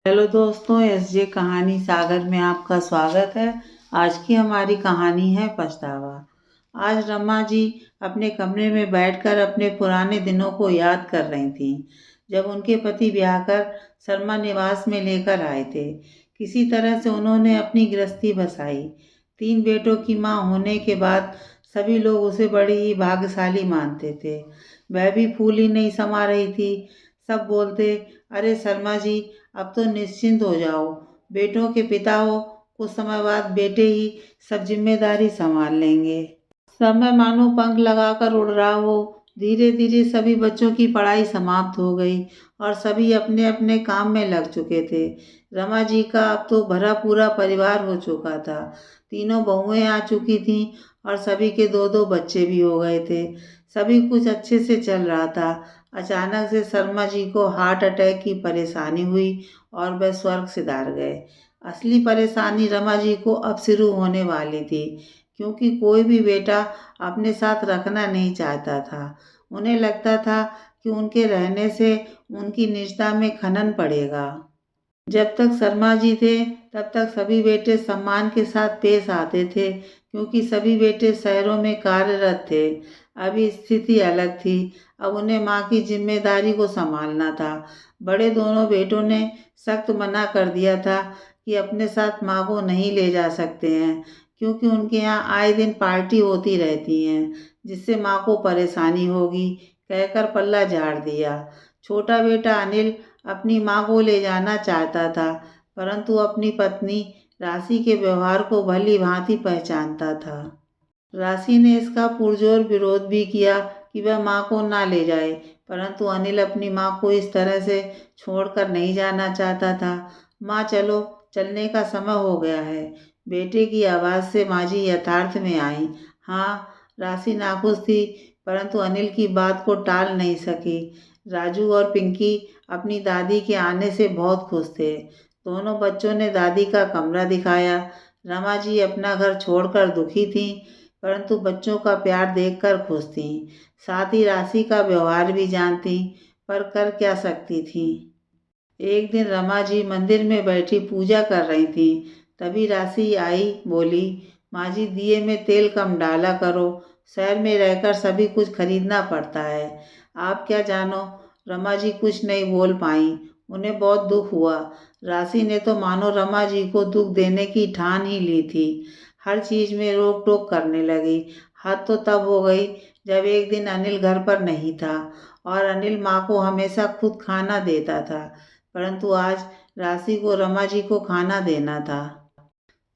Hello दोस्तों, SJ कहानी सागर में आपका स्वागत है। आज की हमारी कहानी है पछतावा। आज रमा जी अपने कमरे में बैठकर अपने पुराने दिनों को याद कर रही थीं, जब उनके पति ब्याह कर शर्मा निवास में लेकर आए थे। किसी तरह से उन्होंने अपनी गृहस्थी बसाई। 3 बेटों की मां होने के बाद सभी लोग उसे बड़ी ही भाग्यशाली मानते थे। वह भी फूल ही नहीं समा रही थी। सब बोलते, अरे शर्मा जी, अब तो निश्चिंत हो जाओ, बेटों के पिता हो, कुछ समय बाद बेटे ही सब जिम्मेदारी संभाल लेंगे। समय मानो पंख लगाकर उड़ रहा हो। धीरे धीरे सभी बच्चों की पढ़ाई समाप्त हो गई और सभी अपने अपने काम में लग चुके थे। रमा जी का अब तो भरा पूरा परिवार हो चुका था। तीनों बहुएं आ चुकी थीं और सभी के 2-2 बच्चे भी हो गए थे। सभी कुछ अच्छे से चल रहा था। अचानक से शर्मा जी को हार्ट अटैक की परेशानी हुई और वह स्वर्ग सिधार गए। असली परेशानी रमा जी को अब शुरू होने वाली थी, क्योंकि कोई भी बेटा अपने साथ रखना नहीं चाहता था। उन्हें लगता था कि उनके रहने से उनकी निजता में खनन पड़ेगा। जब तक शर्मा जी थे तब तक सभी बेटे सम्मान के साथ पेश आते थे, क्योंकि सभी बेटे शहरों में कार्यरत थे। अभी स्थिति अलग थी। अब उन्हें माँ की जिम्मेदारी को संभालना था। बड़े दोनों बेटों ने सख्त मना कर दिया था कि अपने साथ माँ को नहीं ले जा सकते हैं, क्योंकि उनके यहाँ आए दिन पार्टी होती रहती है, जिससे माँ को परेशानी होगी, कहकर पल्ला झाड़ दिया। छोटा बेटा अनिल अपनी माँ को ले जाना चाहता था, परंतु अपनी पत्नी राशि के व्यवहार को भली भांति पहचानता था। राशि ने इसका पुरजोर विरोध भी किया कि वह माँ को ना ले जाए, परंतु अनिल अपनी माँ को इस तरह से छोड़कर नहीं जाना चाहता था। माँ चलो, चलने का समय हो गया है। बेटे की आवाज़ से माँ जी यथार्थ में आई। हाँ, राशि नाखुश थी, परंतु अनिल की बात को टाल नहीं सकी। राजू और पिंकी अपनी दादी के आने से बहुत खुश थे। दोनों बच्चों ने दादी का कमरा दिखाया। रमा जी अपना घर छोड़कर दुखी थीं, परंतु बच्चों का प्यार देखकर खुश थीं। साथ ही राशि का व्यवहार भी जानती, पर कर क्या सकती थीं। एक दिन रमा जी मंदिर में बैठी पूजा कर रही थी। तभी राशि आई, बोली, माँ जी दिए में तेल कम डाला करो, शहर में रहकर सभी कुछ खरीदना पड़ता है। आप क्या जानो। रमा जी कुछ नहीं बोल पाई। उन्हें बहुत दुख हुआ। राशि ने तो मानो रमा जी को दुख देने की ठान ही ली थी। हर चीज में रोक टोक करने लगी। हद तो तब हो गई जब एक दिन अनिल घर पर नहीं था और अनिल माँ को हमेशा खुद खाना देता था, परंतु आज राशि को रमा जी को खाना देना था।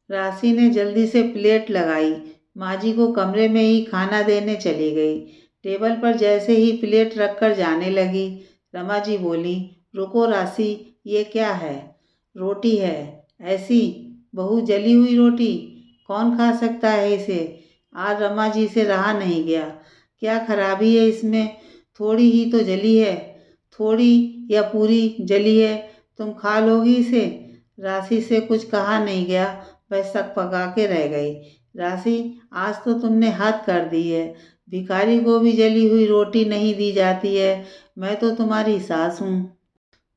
राशि ने जल्दी से प्लेट लगाई। माँ जी को कमरे में ही खाना देने चली गई। टेबल पर जैसे ही प्लेट रखकर जाने लगी, रमा जी बोली, रुको राशि, ये क्या है? रोटी है। ऐसी बहु जली हुई रोटी? कौन खा सकता है इसे? आज रमा जी से रहा नहीं गया। क्या खराबी है इसमें? थोड़ी ही तो जली है। थोड़ी या पूरी जली है, तुम खा लोगी इसे? राशि से कुछ कहा नहीं गया। वह सक पका के रह गई। राशि, आज तो तुमने हद कर दी है। भिखारी को भी जली हुई रोटी नहीं दी जाती है। मैं तो तुम्हारी सास हूँ।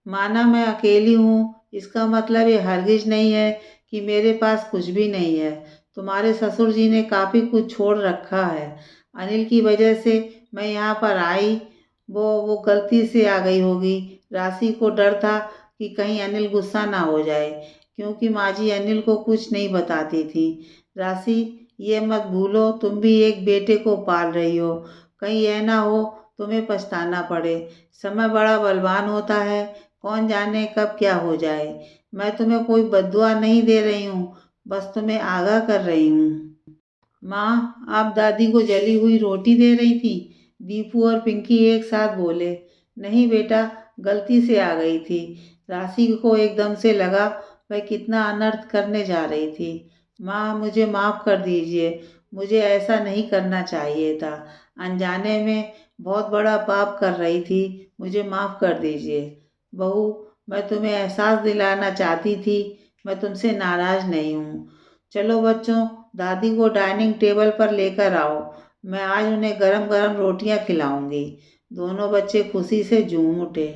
माना मैं अकेली हूँ, इसका मतलब ये हरगिज नहीं है कि मेरे पास कुछ भी नहीं है। तुम्हारे ससुर जी ने काफ़ी कुछ छोड़ रखा है। अनिल की वजह से मैं यहाँ पर आई। वो गलती से आ गई होगी। राशि को डर था कि कहीं अनिल गुस्सा ना हो जाए, क्योंकि माँ जी अनिल को कुछ नहीं बताती थी। राशि, ये मत भूलो तुम भी एक बेटे को पाल रही हो। कहीं यह ना हो तुम्हें पछताना पड़े। समय बड़ा बलवान होता है, कौन जाने कब क्या हो जाए। मैं तुम्हें कोई बद्दुआ नहीं दे रही हूँ, बस तुम्हें आगाह कर रही हूँ। माँ, आप दादी को जली हुई रोटी दे रही थी? दीपू और पिंकी एक साथ बोले। नहीं बेटा, गलती से आ गई थी। राशि को एकदम से लगा वह कितना अनर्थ करने जा रही थी। माँ, मुझे माफ़ कर दीजिए। मुझे ऐसा नहीं करना चाहिए था। अनजाने में बहुत बड़ा पाप कर रही थी। मुझे माफ़ कर दीजिए। बहू, मैं तुम्हें एहसास दिलाना चाहती थी, मैं तुमसे नाराज़ नहीं हूँ। चलो बच्चों, दादी को डाइनिंग टेबल पर लेकर आओ। मैं आज उन्हें गरम गरम रोटियां खिलाऊंगी। दोनों बच्चे खुशी से झूम उठे।